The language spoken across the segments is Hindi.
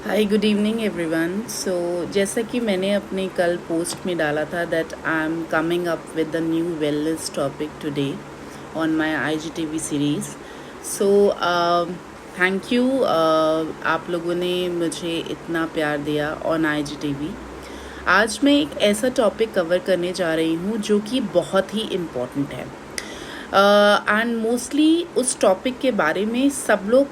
हाय गुड इवनिंग एवरीवन। सो जैसा कि मैंने अपने कल पोस्ट में डाला था that I am coming up with the new wellness topic today on my IGTV series. So thank you आप लोगों ने मुझे इतना प्यार दिया ऑन आईजीटीवी। आज मैं एक ऐसा टॉपिक कवर करने जा रही हूँ जो कि बहुत ही इम्पॉर्टेंट है एंड मोस्टली उस टॉपिक के बारे में सब लोग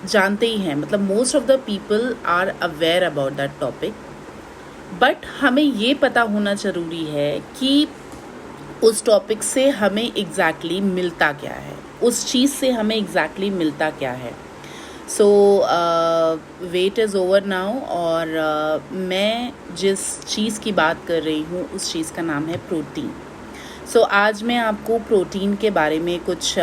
जानते ही हैं, मतलब most of the people are aware about that topic. But हमें ये पता होना ज़रूरी है कि उस टॉपिक से हमें एग्जैक्टली मिलता क्या है, उस चीज़ से हमें एग्जैक्टली मिलता क्या है। सो वेट इज़ ओवर नाउ और मैं जिस चीज़ की बात कर रही हूँ उस चीज़ का नाम है प्रोटीन। सो आज मैं आपको प्रोटीन के बारे में कुछ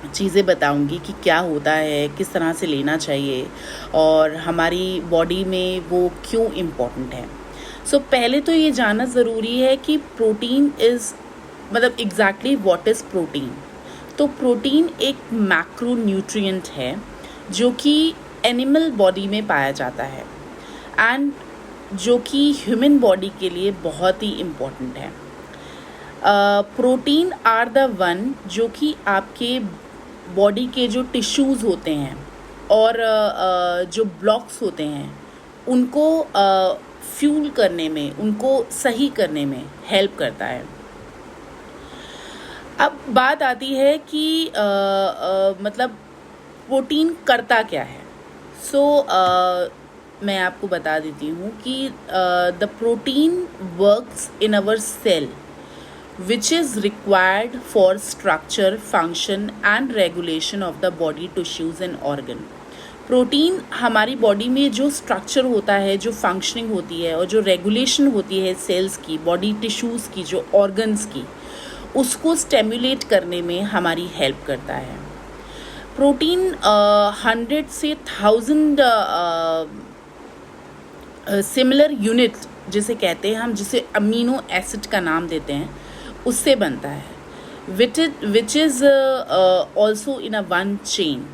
चीज़ें बताऊंगी कि क्या होता है, किस तरह से लेना चाहिए और हमारी बॉडी में वो क्यों इम्पोर्टेंट है। सो पहले तो ये जानना ज़रूरी है कि प्रोटीन इज़ मतलब एग्जैक्टली व्हाट इज़ प्रोटीन। तो प्रोटीन एक मैक्रो न्यूट्रिएंट है जो कि एनिमल बॉडी में पाया जाता है एंड जो कि ह्यूमन बॉडी के लिए बहुत ही इम्पोर्टेंट है। प्रोटीन आर द वन जो कि आपके बॉडी के जो टिश्यूज़ होते हैं और जो ब्लॉक्स होते हैं उनको फ्यूल करने में, उनको सही करने में हेल्प करता है। अब बात आती है कि मतलब प्रोटीन करता क्या है। सो मैं आपको बता देती हूँ कि the protein works in our cell which is required for structure, function and regulation of the body tissues and organ। Protein हमारी बॉडी में जो स्ट्रक्चर होता है, जो फंक्शनिंग होती है और जो रेगुलेशन होती है सेल्स की, बॉडी टिश्यूज़ की, जो ऑर्गन्स की, उसको स्टेमुलेट करने में हमारी हेल्प करता है। प्रोटीन 100 से 1000 सिमिलर यूनिट जिसे कहते हैं हम, जिसे अमीनो एसिड का नाम देते हैं, उससे बनता है which is also in a one chain.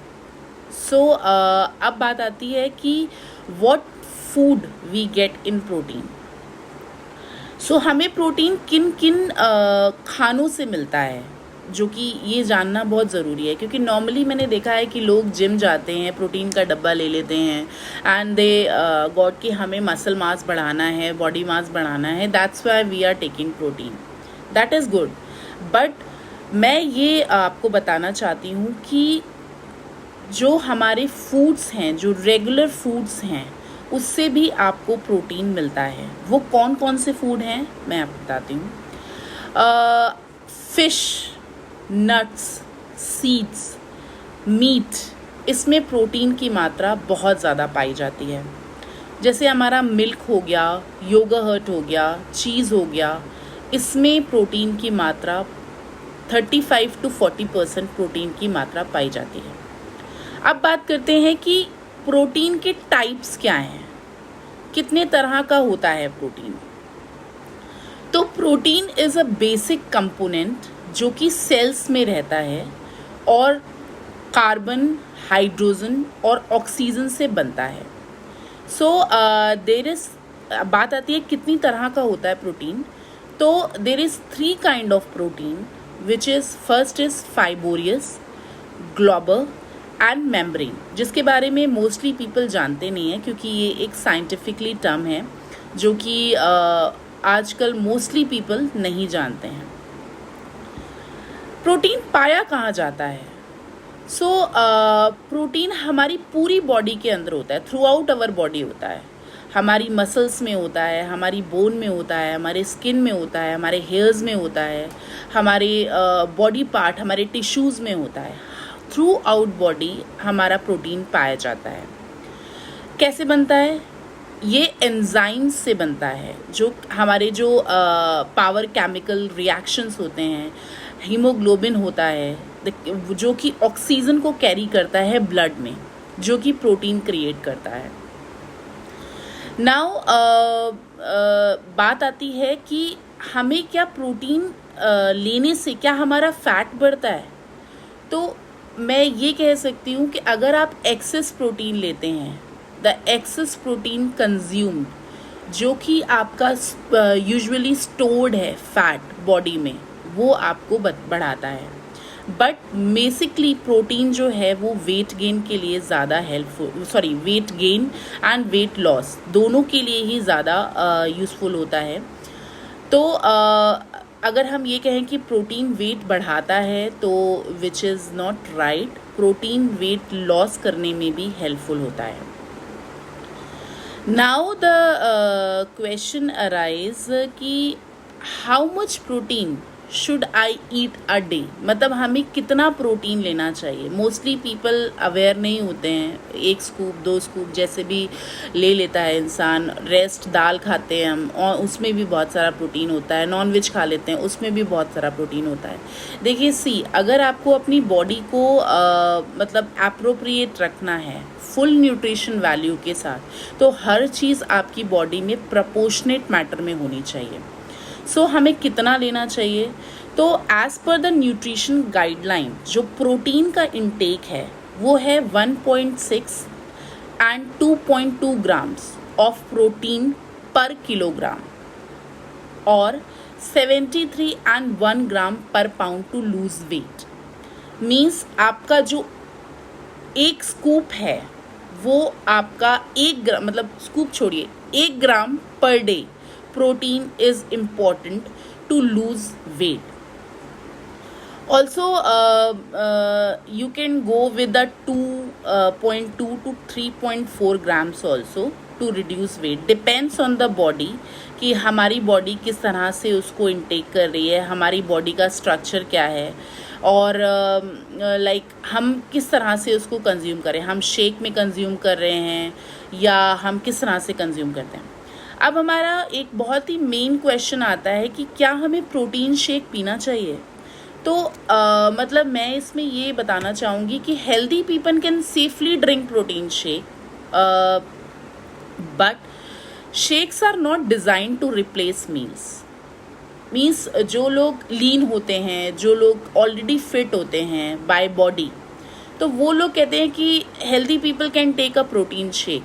So अब बात आती है कि what food we get in protein. So हमें प्रोटीन किन किन खानों से मिलता है, जो कि ये जानना बहुत ज़रूरी है, क्योंकि नॉर्मली मैंने देखा है कि लोग जिम जाते हैं, प्रोटीन का डब्बा ले लेते हैं एंड दे गॉट कि हमें मसल मास बढ़ाना है, बॉडी मास बढ़ाना है, that's why we are taking protein. That is good, but मैं ये आपको बताना चाहती हूँ कि जो हमारे फूड्स हैं, जो रेगुलर फूड्स हैं, उससे भी आपको प्रोटीन मिलता है। वो कौन कौन से फूड हैं मैं आपको बताती हूँ। फिश, नट्स, सीड्स, मीट, इसमें प्रोटीन की मात्रा बहुत ज़्यादा पाई जाती है। जैसे हमारा मिल्क हो गया, योगर्ट हो गया, चीज़ हो गया, इसमें प्रोटीन की मात्रा 35 to 40% प्रोटीन की मात्रा पाई जाती है। अब बात करते हैं कि प्रोटीन के टाइप्स क्या हैं, कितने तरह का होता है प्रोटीन। तो protein is a basic component जो कि सेल्स में रहता है और कार्बन, हाइड्रोजन और ऑक्सीजन से बनता है। सो बात आती है कितनी तरह का होता है प्रोटीन। तो there is 3 kind of protein which is first is fibrous, globular and membrane, जिसके बारे में मोस्टली पीपल जानते नहीं हैं क्योंकि ये एक साइंटिफिकली टर्म है जो कि आजकल मोस्टली पीपल नहीं जानते हैं। प्रोटीन पाया कहाँ जाता है। सो प्रोटीन हमारी पूरी बॉडी के अंदर होता है, थ्रू आउट अवर बॉडी होता है। हमारी मसल्स में होता है, हमारी बोन में होता है, हमारे स्किन में होता है, हमारे हेयर्स में होता है, हमारे बॉडी पार्ट, हमारे टिश्यूज़ में होता है। थ्रू आउट बॉडी हमारा प्रोटीन पाया जाता है। कैसे बनता है? ये एंजाइम्स से बनता है, जो हमारे जो पावर केमिकल रिएक्शंस होते हैं, हीमोग्लोबिन होता है जो कि ऑक्सीजन को कैरी करता है ब्लड में, जो कि प्रोटीन क्रिएट करता है। नाउ बात आती है कि हमें क्या प्रोटीन लेने से क्या हमारा फैट बढ़ता है। तो मैं ये कह सकती हूँ कि अगर आप एक्सेस प्रोटीन लेते हैं द एक्सेस प्रोटीन कंज्यूम्ड, जो कि आपका यूजुअली स्टोर्ड है फैट बॉडी में, वो आपको बढ़ाता है। बट बेसिकली प्रोटीन जो है वो वेट गेन के लिए ज़्यादा helpful, weight gain and weight loss दोनों के लिए ही ज़्यादा यूज़फुल होता है। तो अगर हम ये कहें कि प्रोटीन वेट बढ़ाता है तो विच is not right, protein weight loss करने में भी हेल्पफुल होता है। नाउ द क्वेश्चन अराइज कि how much protein should I eat a day, मतलब हमें कितना प्रोटीन लेना चाहिए। मोस्टली पीपल अवेयर नहीं होते हैं, 1 स्कूप 2 स्कूप जैसे भी ले लेता है इंसान। रेस्ट दाल खाते हैं हम और उसमें भी बहुत सारा प्रोटीन होता है, नॉन वेज खा लेते हैं उसमें भी बहुत सारा प्रोटीन होता है। देखिए अगर आपको अपनी बॉडी को मतलब एप्रोप्रिएट रखना है फुल न्यूट्रिशन वैल्यू के साथ, तो हर चीज़ आपकी बॉडी में प्रपोर्शनेट मैटर में होनी चाहिए। सो हमें कितना लेना चाहिए, तो as per the nutrition guideline जो प्रोटीन का इंटेक है वो है 1.6 and 2.2 grams of protein per kilogram और 73 and 1 gram per pound to lose weight. Means आपका जो 1 स्कूप है वो आपका 1 ग्राम, मतलब स्कूप छोड़िए, 1 gram per day protein is important to lose weight. Also you can go with the 2.2 to 3.4 grams also to reduce weight, depends on the body कि हमारी बॉडी किस तरह से उसको इनटेक कर रही है, हमारी बॉडी का स्ट्रक्चर क्या है और हम किस तरह से उसको कंज्यूम करें। हम शेक में कंज्यूम कर रहे हैं या हम किस तरह से कंज्यूम करते हैं। अब हमारा एक बहुत ही मेन क्वेश्चन आता है कि क्या हमें प्रोटीन शेक पीना चाहिए। तो मतलब मैं इसमें ये बताना चाहूँगी कि healthy people can safely drink protein shake, but shakes are not design to replace means जो लोग लीन होते हैं, जो लोग ऑलरेडी फिट होते हैं बाय बॉडी, तो वो लोग कहते हैं कि healthy people can take a protein shake.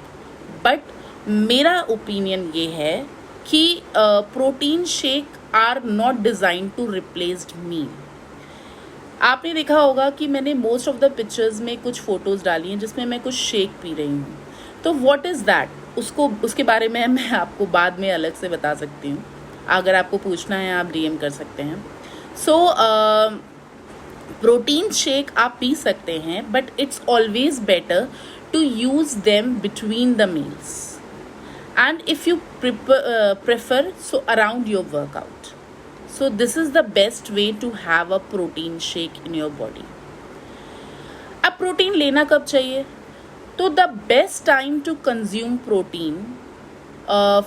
But मेरा ओपिनियन ये है कि protein shake are not design to replaced meal. आपने देखा होगा कि मैंने मोस्ट ऑफ द पिक्चर्स में कुछ फ़ोटोज़ डाली हैं जिसमें मैं कुछ शेक पी रही हूँ, तो व्हाट इज़ दैट, उसके बारे में मैं आपको बाद में अलग से बता सकती हूँ। अगर आपको पूछना है आप DM कर सकते हैं। सो प्रोटीन शेक आप पी सकते हैं, but it's always better to use them between the meals and if you prefer so around your workout. So this is the best way to have a protein shake in your body. अब प्रोटीन लेना कब चाहिए, तो the best time to consume protein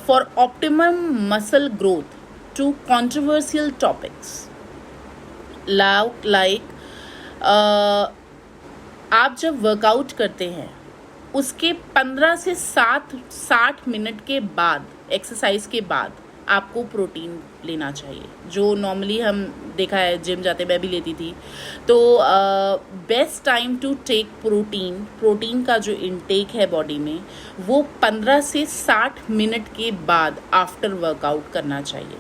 for optimum muscle growth to controversial topics like आप जब वर्कआउट करते हैं उसके 15 से 60 मिनट के बाद, एक्सरसाइज के बाद आपको प्रोटीन लेना चाहिए। जो नॉर्मली हम देखा है, जिम जाते मैं भी लेती थी। तो best time to take protein का जो इनटेक है बॉडी में वो 15 से 60 मिनट के बाद आफ्टर वर्कआउट करना चाहिए।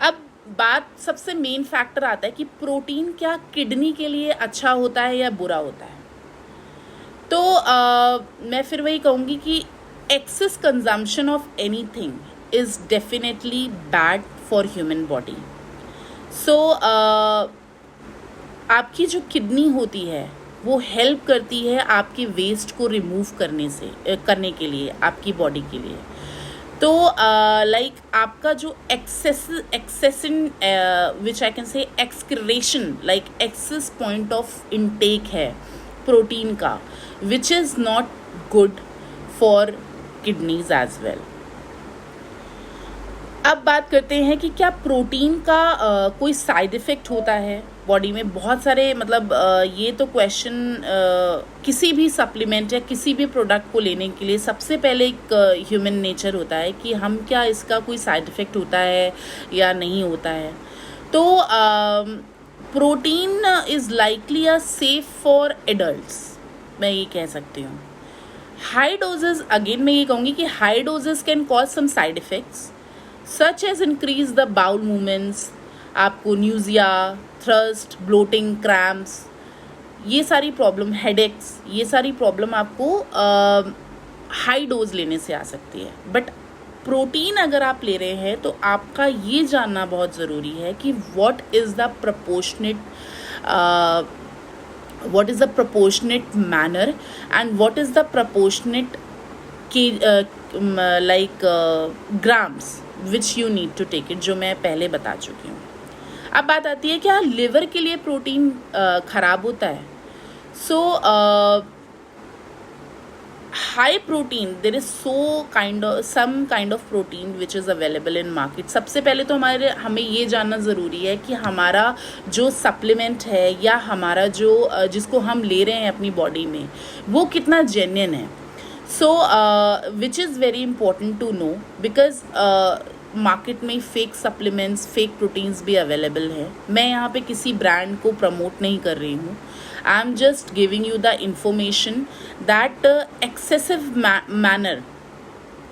अब बात सबसे मेन फैक्टर आता है कि प्रोटीन क्या किडनी के लिए अच्छा होता है या बुरा होता है। तो मैं फिर वही कहूँगी कि excess consumption of anything is definitely bad for human body. So आपकी जो किडनी होती है वो हेल्प करती है आपके वेस्ट को रिमूव करने के लिए, आपकी बॉडी के लिए। तो आपका जो excess in which I can say excretion, like excess point of intake है प्रोटीन का, which is not good for kidneys as well. अब बात करते हैं कि क्या प्रोटीन का कोई साइड इफ़ेक्ट होता है बॉडी में। बहुत सारे ये तो क्वेश्चन किसी भी सप्लीमेंट या किसी भी प्रोडक्ट को लेने के लिए सबसे पहले एक ह्यूमन नेचर होता है कि हम क्या इसका कोई साइड इफ़ेक्ट होता है या नहीं होता है। तो protein is likely a safe for adults मैं ये कह सकती हूँ। हाई डोजेस, अगेन मैं ये कहूँगी कि high doses can cause some side effects such as increase the bowel movements, आपको न्यूजिया, थ्रस्ट, ब्लोटिंग, क्रैम्प्स, ये सारी प्रॉब्लम, हेडेक्स, ये सारी प्रॉब्लम आपको हाई डोज लेने से आ सकती है। बट प्रोटीन अगर आप ले रहे हैं तो आपका ये जानना बहुत ज़रूरी है कि what is the proportionate manner and what is the proportionate grams which you need to take it, जो मैं पहले बता चुकी हूँ। अब बात आती है क्या लिवर के लिए प्रोटीन खराब होता है? सो high protein, there is some kind of protein which is available in market. सबसे पहले तो हमें ये जानना ज़रूरी है कि हमारा जो सप्लीमेंट है या हमारा जो जिसको हम ले रहे हैं अपनी बॉडी में वो कितना जेन्युइन है। So which is very important to know, because market में फेक सप्लीमेंट्स, फेक प्रोटीन्स भी अवेलेबल है। मैं यहाँ पे किसी ब्रांड को प्रमोट नहीं कर रही हूँ। I am just giving you the information that excessive manner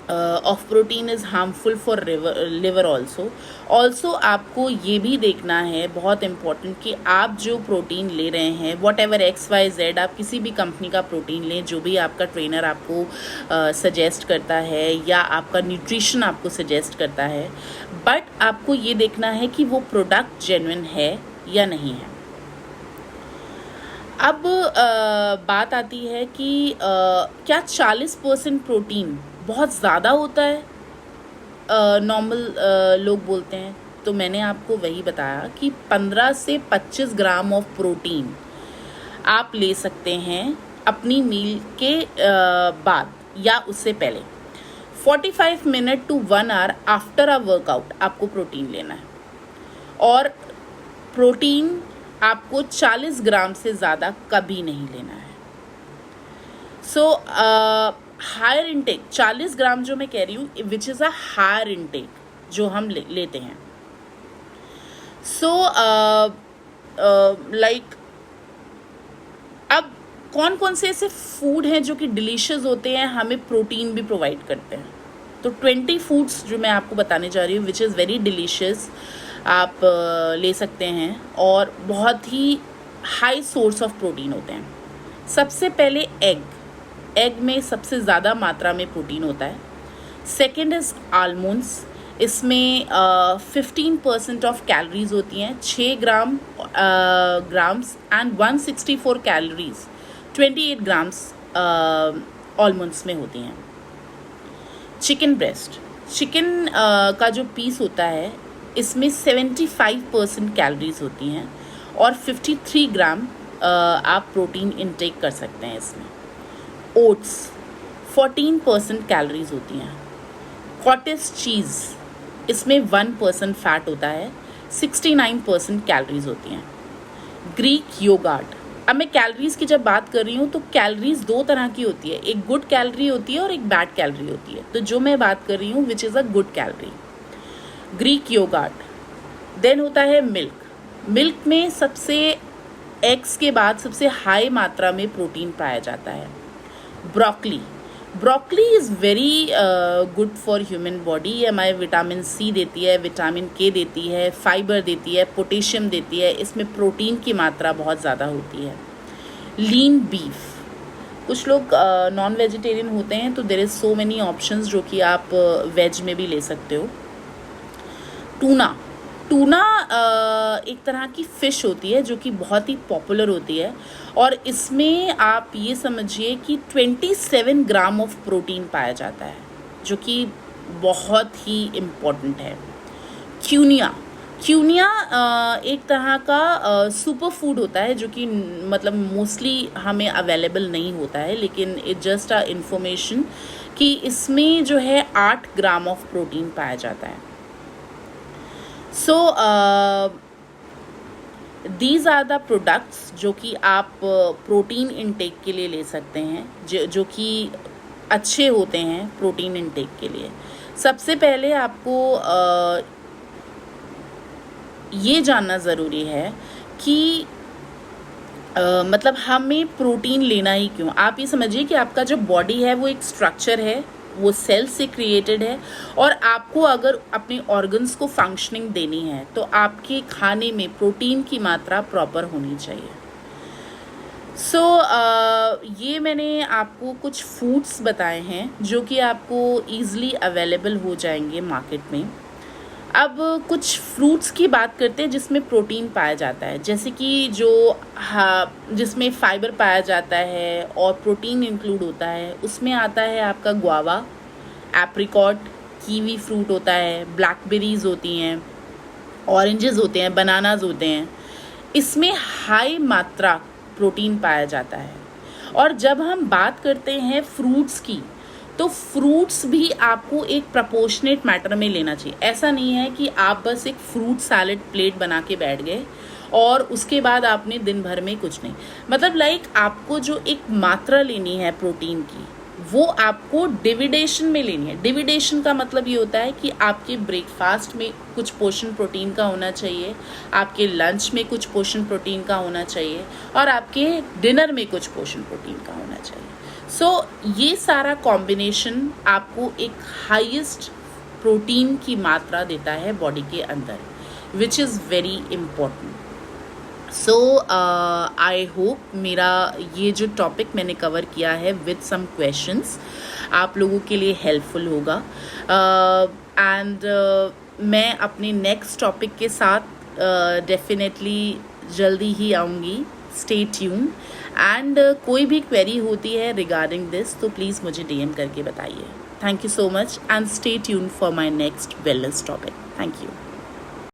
of protein is harmful for liver also. Also आपको ये भी देखना है, बहुत important, कि आप जो प्रोटीन ले रहे हैं whatever XYZ, आप किसी भी कंपनी का प्रोटीन लें, जो भी आपका ट्रेनर आपको सजेस्ट करता है या आपका न्यूट्रिशन आपको सजेस्ट करता है, बट आपको ये देखना है कि वो प्रोडक्ट जेन्युइन है या नहीं है। अब बात आती है कि क्या 40% प्रोटीन बहुत ज़्यादा होता है? नॉर्मल लोग बोलते हैं। तो मैंने आपको वही बताया कि 15 से 25 ग्राम ऑफ प्रोटीन आप ले सकते हैं अपनी मील के बाद या उससे पहले। 45 minute to 1 hour after a workout आपको प्रोटीन लेना है, और प्रोटीन आपको 40 ग्राम से ज़्यादा कभी नहीं लेना है। सो हायर इनटेक 40 ग्राम जो मैं कह रही हूँ, which is a higher intake जो हम लेते हैं। सो लाइक अब कौन कौन से ऐसे फूड हैं जो कि डिलीशियस होते हैं, हमें प्रोटीन भी प्रोवाइड करते हैं? तो 20 फूड्स जो मैं आपको बताने जा रही हूँ विच इज़ वेरी डिलीशियस, आप ले सकते हैं और बहुत ही हाई सोर्स ऑफ प्रोटीन होते हैं। सबसे पहले एग में सबसे ज़्यादा मात्रा में प्रोटीन होता है। सेकंड इज़ आलमंड्स, इसमें 15% ऑफ कैलोरीज होती हैं, 6 grams and 164 calories 28 grams almonds में होती हैं। चिकन ब्रेस्ट, चिकन का जो पीस होता है इसमें 75% कैलोरीज होती हैं और 53 ग्राम आप प्रोटीन इनटेक कर सकते हैं इसमें। ओट्स 14% कैलोरीज होती हैं। कॉटेज चीज़, इसमें 1% फैट होता है, 69% कैलोरीज होती हैं। ग्रीक योगर्ट, अब मैं कैलोरीज की जब बात कर रही हूँ तो कैलोरीज 2 तरह की होती है, एक गुड कैलोरी होती है और एक बैड कैलोरी होती है। तो जो मैं बात कर रही हूँ which is a good calorie, Greek yogurt. Then होता है मिल्क में सबसे एग्स के बाद सबसे हाई मात्रा में प्रोटीन पाया जाता है। Broccoli is very good for human body. ये हमारे विटामिन सी देती है, विटामिन के देती है, फाइबर देती है, पोटेशियम देती है, इसमें प्रोटीन की मात्रा बहुत ज़्यादा होती है। लीन बीफ, कुछ लोग नॉन वेजिटेरियन होते हैं तो there is so many options जो कि आप वेज में भी ले सकते हो। टूना एक तरह की फ़िश होती है जो कि बहुत ही पॉपुलर होती है और इसमें आप ये समझिए कि 27 ग्राम ऑफ प्रोटीन पाया जाता है, जो कि बहुत ही इम्पॉर्टेंट है। क्यूनिया एक तरह का सुपर फूड होता है जो कि मतलब मोस्टली हमें अवेलेबल नहीं होता है, लेकिन इट जस्ट अ इंफॉर्मेशन कि इसमें जो है 8 ग्राम ऑफ प्रोटीन पाया जाता है। So these are the products जो कि आप प्रोटीन इनटेक के लिए ले सकते हैं, जो कि अच्छे होते हैं प्रोटीन इनटेक के लिए। सबसे पहले आपको ये जानना ज़रूरी है कि मतलब हमें प्रोटीन लेना ही क्यों? आप ये समझिए कि आपका जो बॉडी है वो एक स्ट्रक्चर है, वो सेल से क्रिएटेड है, और आपको अगर अपने ऑर्गन्स को फंक्शनिंग देनी है तो आपके खाने में प्रोटीन की मात्रा प्रॉपर होनी चाहिए। ये मैंने आपको कुछ फूड्स बताए हैं जो कि आपको ईज़िली अवेलेबल हो जाएंगे मार्केट में। अब कुछ फ्रूट्स की बात करते हैं जिसमें प्रोटीन पाया जाता है, जैसे कि जिसमें फाइबर पाया जाता है और प्रोटीन इंक्लूड होता है, उसमें आता है आपका गुआवा, एप्रिकॉट, कीवी फ्रूट होता है, ब्लैकबेरीज होती हैं, ऑरेंजेस होते हैं, बनानाज होते हैं। इसमें हाई मात्रा प्रोटीन पाया जाता है। और जब हम बात करते हैं फ्रूट्स की, तो फ्रूट्स भी आपको एक प्रपोर्शनेट मैटर में लेना चाहिए। ऐसा नहीं है कि आप बस एक फ्रूट सैलेड प्लेट बना के बैठ गए और उसके बाद आपने दिन भर में कुछ नहीं, मतलब आपको जो एक मात्रा लेनी है प्रोटीन की, वो आपको डिविडेशन में लेनी है। डिविडेशन का मतलब ये होता है कि आपके ब्रेकफास्ट में कुछ पोर्शन प्रोटीन का होना चाहिए, आपके लंच में कुछ पोर्शन प्रोटीन का होना चाहिए, और आपके डिनर में कुछ पोर्शन प्रोटीन का होना चाहिए। ये सारा कॉम्बिनेशन आपको एक हाईएस्ट प्रोटीन की मात्रा देता है बॉडी के अंदर, विच is very important. I hope मेरा ये जो टॉपिक मैंने कवर किया है विथ सम क्वेश्चंस आप लोगों के लिए हेल्पफुल होगा। मैं अपने नेक्स्ट टॉपिक के साथ डेफिनेटली जल्दी ही आऊँगी। स्टे ट्यून, एंड कोई भी क्वेरी होती है रिगार्डिंग दिस तो प्लीज़ मुझे DM करके बताइए। Thank you so much, and stay tune for my next wellness topic. Thank you.